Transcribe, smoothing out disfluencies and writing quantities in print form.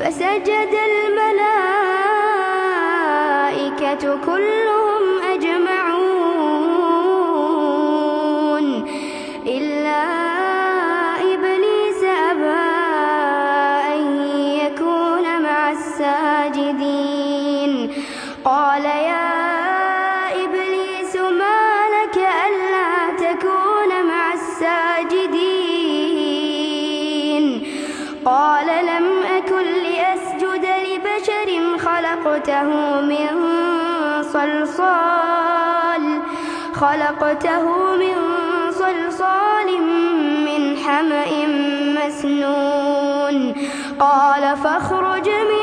فسجد الملائكة كلهم أجمعون إلا إبليس أبى أن يكون مع الساجدين. قال يا إبليس ما لك ألا تكون مع الساجدين؟ قال لم أكن لأسجد لبشر خلقته من صلصال من حمأ مسنون. قال فاخرج من